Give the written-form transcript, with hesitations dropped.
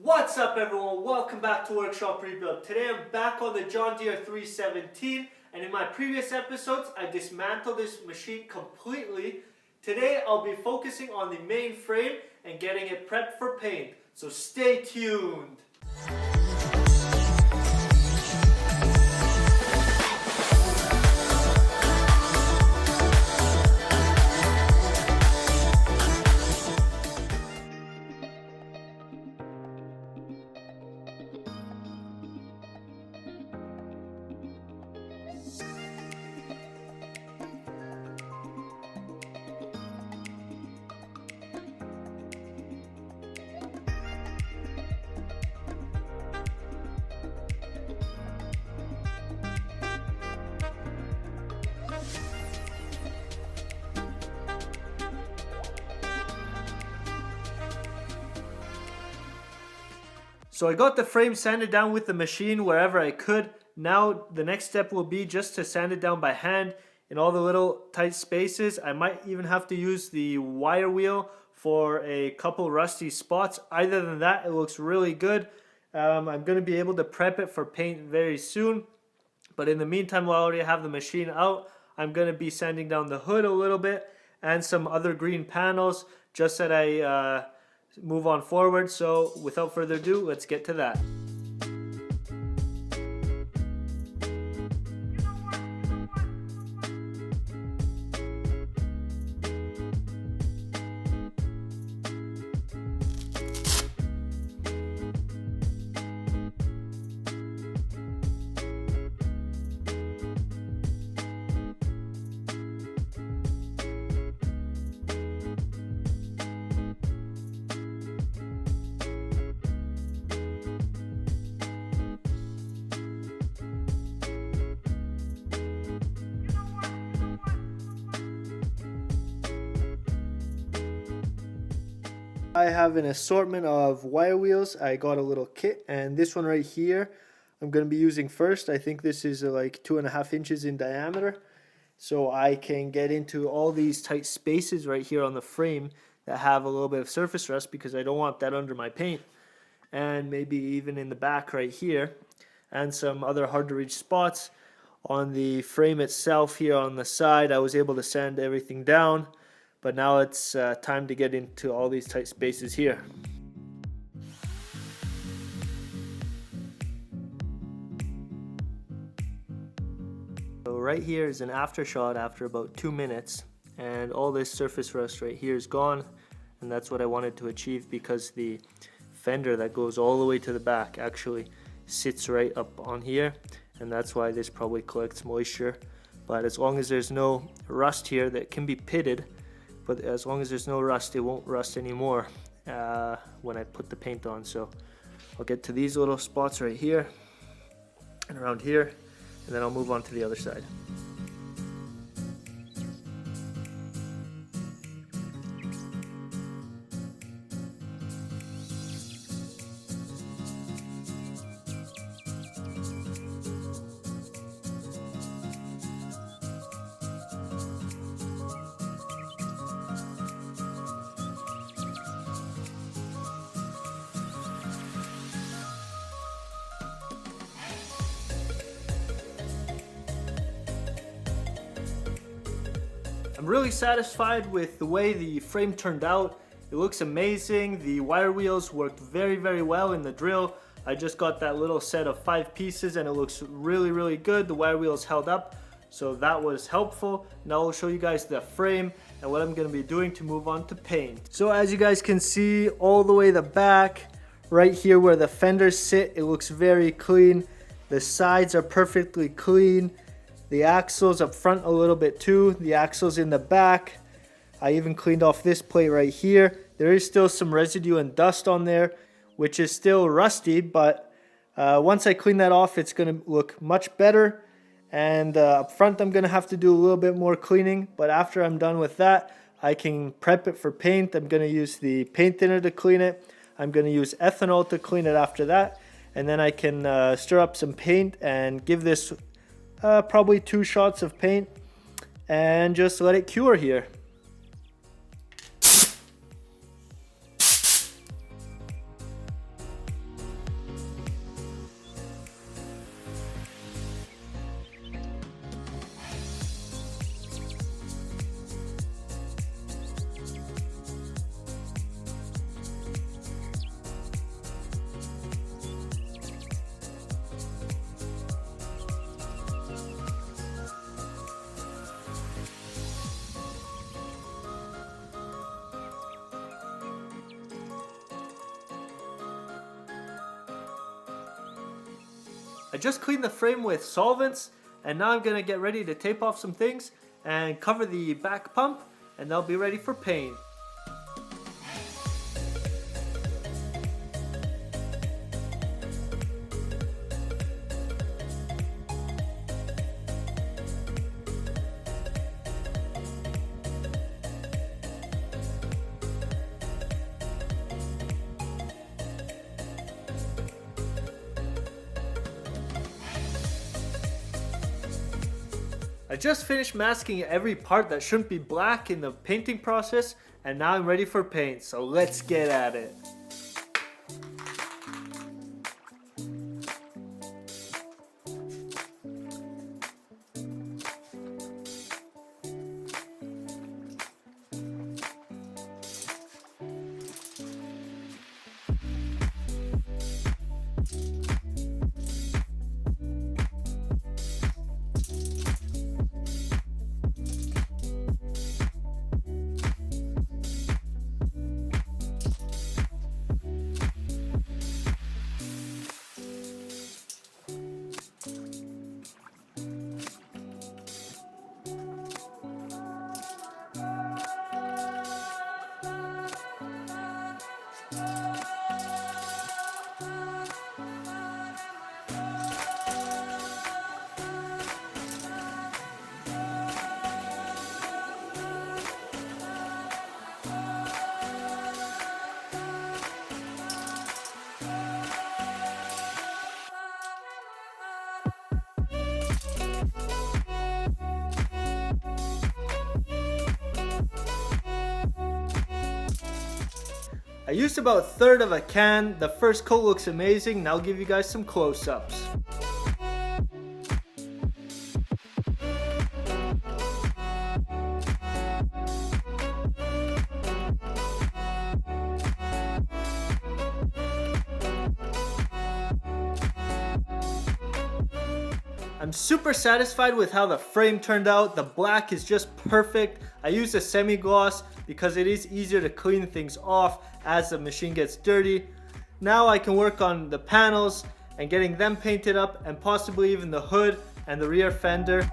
What's up everyone, welcome back to Workshop Rebuild. Today I'm back on the John Deere 317, and in my previous episodes I dismantled this machine completely. Today I'll be focusing on the main frame and getting it prepped for paint, so stay tuned. So I got the frame sanded down with the machine wherever I could. Now the next step will be just to sand it down by hand in all the little tight spaces. I might even have to use the wire wheel for a couple rusty spots. Other than that, it looks really good. I'm going to be able to prep it for paint very soon. But in the meantime, while I already have the machine out, I'm going to be sanding down the hood a little bit and some other green panels just that I move on forward. So without further ado, let's get to that. I have an assortment of wire wheels. I got a little kit, and this one right here I'm going to be using first. I think this is like 2.5 inches in diameter, so I can get into all these tight spaces right here on the frame that have a little bit of surface rust, because I don't want that under my paint, and maybe even in the back right here, and some other hard to reach spots on the frame itself. Here on the side I was able to sand everything down, but now it's time to get into all these tight spaces here. So right here is an after shot after about 2 minutes, and all this surface rust right here is gone, and that's what I wanted to achieve, because the fender that goes all the way to the back actually sits right up on here, and that's why this probably collects moisture. But as long as there's no rust here, that can be pitted, but as long as there's no rust, it won't rust anymore when I put the paint on. So I'll get to these little spots right here and around here, and then I'll move on to the other side. I'm really satisfied with the way the frame turned out. It looks amazing. The wire wheels worked very well in the drill. I just got that little set of 5 pieces and it looks really good. The wire wheels held up, so that was helpful. Now I'll show you guys the frame and what I'm going to be doing to move on to paint. So as you guys can see, all the way the back, right here where the fenders sit, it looks very clean. The sides are perfectly clean. The axles up front a little bit too. The axles in the back. I even cleaned off this plate right here. There is still some residue and dust on there, which is still rusty, but once I clean that off, it's going to look much better. And up front, I'm going to have to do a little bit more cleaning, but after I'm done with that, I can prep it for paint. I'm going to use the paint thinner to clean it. I'm going to use ethanol to clean it after that, and then I can stir up some paint and give this probably 2 shots of paint and just let it cure here. I just cleaned the frame with solvents, and now I'm gonna get ready to tape off some things and cover the back pump, and they'll be ready for paint. I just finished masking every part that shouldn't be black in the painting process, and now I'm ready for paint, so let's get at it. I used about a third of a can. The first coat looks amazing. Now I'll give you guys some close-ups. I'm super satisfied with how the frame turned out. The black is just perfect. I used a semi-gloss because it is easier to clean things off as the machine gets dirty. Now I can work on the panels and getting them painted up, and possibly even the hood and the rear fender.